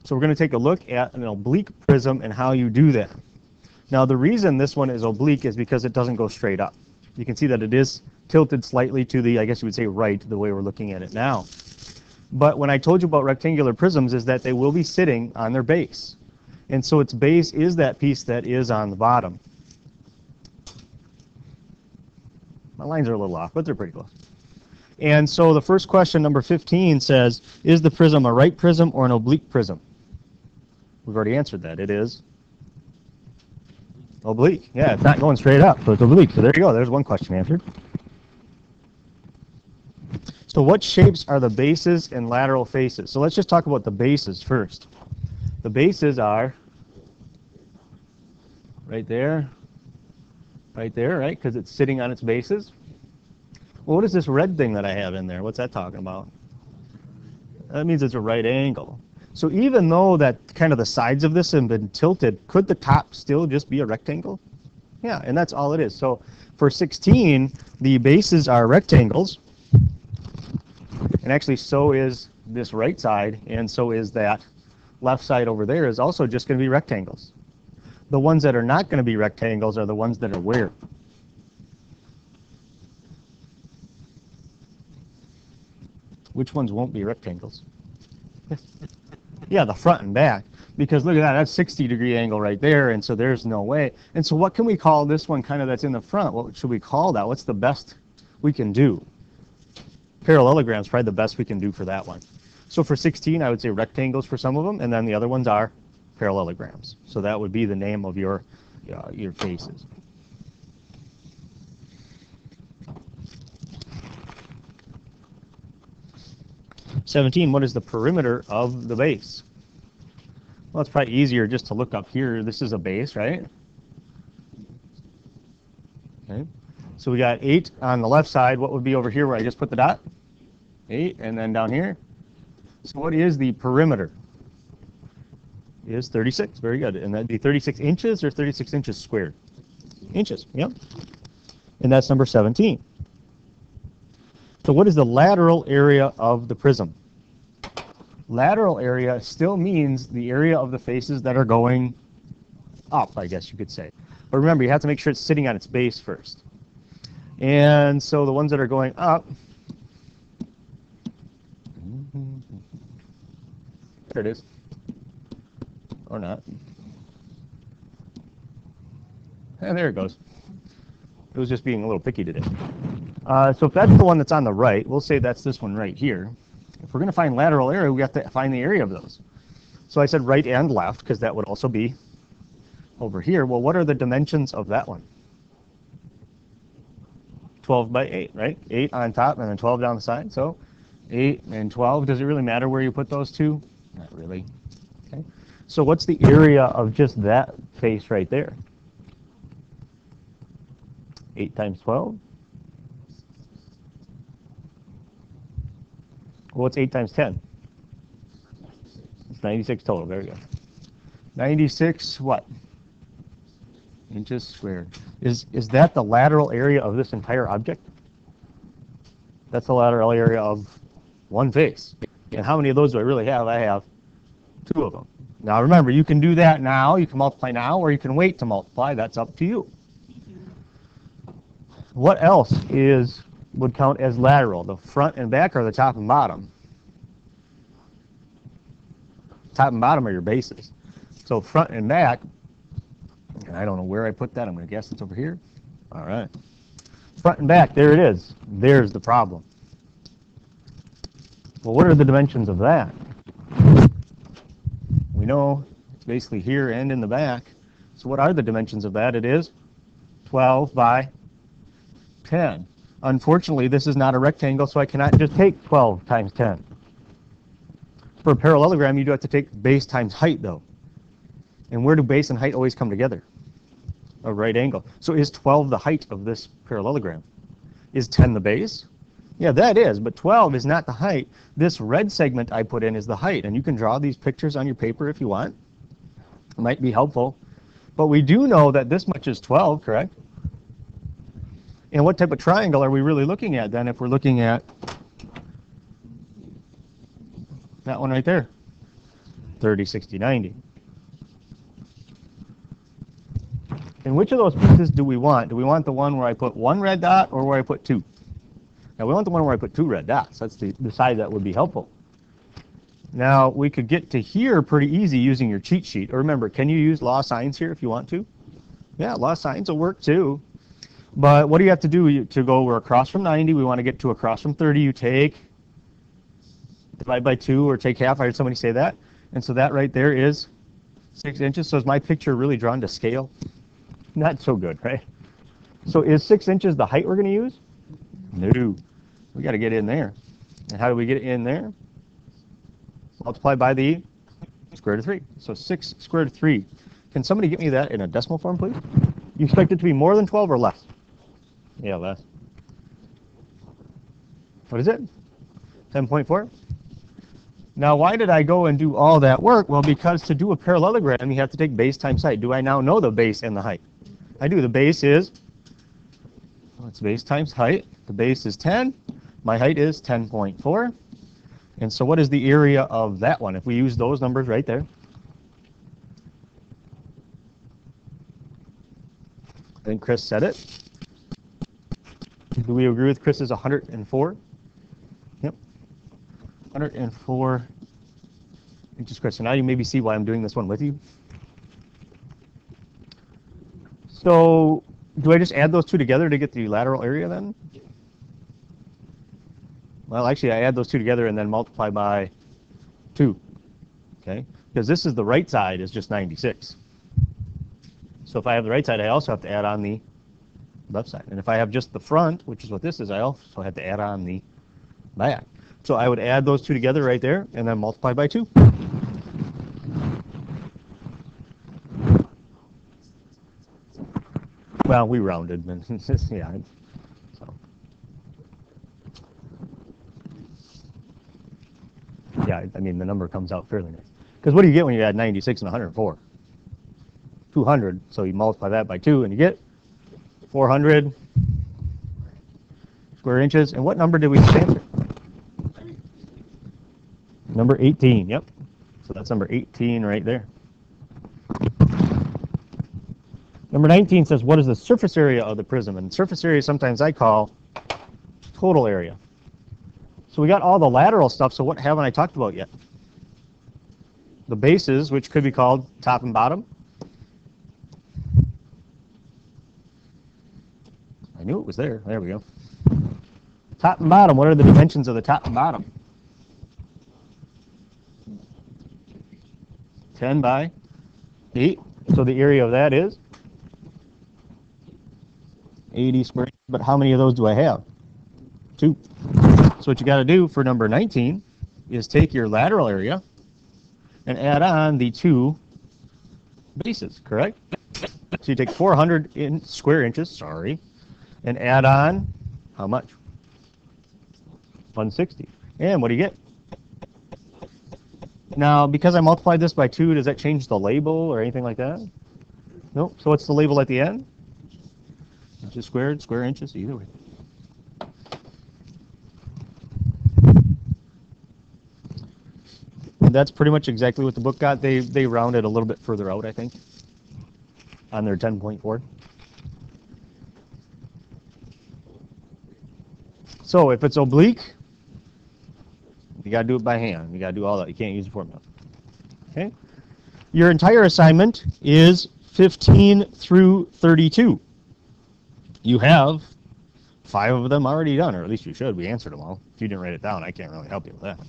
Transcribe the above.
So we're going to take a look at an oblique prism and how you do that. Now the reason this one is oblique is because it doesn't go straight up. You can see that it is tilted slightly to the, I guess you would say, right, the way we're looking at it now. But when I told you about rectangular prisms is that they will be sitting on their base. And so its base is that piece that is on the bottom. My lines are a little off, but they're pretty close. And so the first question, number 15, says, is the prism a right prism or an oblique prism? We've already answered that. It is oblique. Yeah, it's not going straight up, so it's oblique. So there you go. There's one question answered. So what shapes are the bases and lateral faces? So let's just talk about the bases first. The bases are right there, right, because it's sitting on its bases. Well, what is this red thing that I have in there? What's that talking about? That means it's a right angle. So even though that kind of the sides of this have been tilted, could the top still just be a rectangle? Yeah, and that's all it is. So for 16, the bases are rectangles. And actually, so is this right side, and so is that left side over there is also just going to be rectangles. The ones that are not going to be rectangles are the ones that are where? Which ones won't be rectangles? Yeah, the front and back. Because look at that, that's 60-degree angle right there, and so there's no way. And so what can we call this one kind of that's in the front? What should we call that? What's the best we can do? Parallelogram is probably the best we can do for that one. So for 16, I would say rectangles for some of them, and then the other ones are parallelograms. So that would be the name of your faces. "17, what is the perimeter of the base?" Well, it's probably easier just to look up here. This is a base, right? Okay. So we got 8 on the left side. What would be over here where I just put the dot? 8, and then down here. So what is the perimeter? It is 36. Very good. And that'd be 36 inches or 36 inches squared? Inches, yep. And that's number 17. So what is the lateral area of the prism? Lateral area still means the area of the faces that are going up, I guess you could say. But remember, you have to make sure it's sitting on its base first. And so the ones that are going up, there it is, or not. And there it goes. It was just being a little picky today. So if that's the one that's on the right, we'll say that's this one right here. If we're going to find lateral area, we have to find the area of those. So I said right and left, because that would also be over here. Well, what are the dimensions of that one? 12 by 8, right? 8 on top and then 12 down the side. So 8 and 12. Does it really matter where you put those two? Not really. Okay. So what's the area of just that face right there? 8 times 12? Well, what's 8 times 10? It's 96 total. Very good. 96 what? Inches squared. Is that the lateral area of this entire object? That's the lateral area of one face. And how many of those do I really have? I have 2 of them. Now remember, you can do that now. You can multiply now, or you can wait to multiply. That's up to you. What else would count as lateral? The front and back, or the top and bottom? Top and bottom are your bases. So front and back, and I don't know where I put that. I'm going to guess it's over here. All right. Front and back, there it is. There's the problem. Well, what are the dimensions of that? We know it's basically here and in the back. So what are the dimensions of that? It is 12 by 10. Unfortunately, this is not a rectangle, so I cannot just take 12 times 10. For a parallelogram, you do have to take base times height, though. And where do base and height always come together? A right angle. So is 12 the height of this parallelogram? Is 10 the base? Yeah, that is, but 12 is not the height. This red segment I put in is the height, and you can draw these pictures on your paper if you want. It might be helpful. But we do know that this much is 12, correct? And what type of triangle are we really looking at then if we're looking at that one right there? 30, 60, 90. And which of those pieces do we want? Do we want the one where I put one red dot or where I put two? Now we want the one where I put two red dots. That's the side that would be helpful. Now we could get to here pretty easy using your cheat sheet. Or remember, can you use law of sines here if you want to? Yeah, law of sines will work too. But what do you have to do to go? We're across from 90. We want to get to across from 30. You take, divide by 2 or take half. I heard somebody say that. And so that right there is 6 inches. So is my picture really drawn to scale? Not so good, right? So is 6 inches the height we're going to use? No. We got to get in there. And how do we get in there? Multiply by the square root of 3. So 6 square root of 3. Can somebody get me that in a decimal form, please? You expect it to be more than 12 or less? Yeah, less. What is it? 10.4? Now, why did I go and do all that work? Well, because to do a parallelogram, you have to take base times height. Do I now know the base and the height? I do. The base is, well, it's base times height. The base is 10. My height is 10.4. And so what is the area of that one? If we use those numbers right there. I think Chris said it. Do we agree with Chris is 104? Yep. 104 inches squared. So now you maybe see why I'm doing this one with you. So do I just add those two together to get the lateral area then? Well, actually, I add those two together and then multiply by 2. Okay? Because this is the right side is just 96. So if I have the right side, I also have to add on the left side. And if I have just the front, which is what this is, I also have to add on the back. So I would add those two together right there and then multiply by 2. Well, we rounded. Yeah. So. Yeah, I mean, the number comes out fairly nice. Because what do you get when you add 96 and 104? 200. So you multiply that by 2 and you get 400 square inches. And what number did we answer? Number 18. Yep. So that's number 18 right there. Number 19 says, what is the surface area of the prism? And surface area sometimes I call total area. So we got all the lateral stuff, so what haven't I talked about yet? The bases, which could be called top and bottom. I knew it was there. There we go. Top and bottom, what are the dimensions of the top and bottom? 10 by 8. So the area of that is 80 square. But how many of those do I have? 2. So what you got to do for number 19 is take your lateral area and add on the 2 bases, correct? So you take 400 square inches, and add on how much? 160. And what do you get? Now, because I multiplied this by 2, does that change the label or anything like that? Nope. So what's the label at the end? Inches squared, square inches, either way. And that's pretty much exactly what the book got. They rounded a little bit further out, I think, on their 10.4. So if it's oblique, you got to do it by hand. You got to do all that. You can't use a formula. Okay. Your entire assignment is 15 through 32. You have 5 of them already done, or at least you should. We answered them all. If you didn't write it down, I can't really help you with that.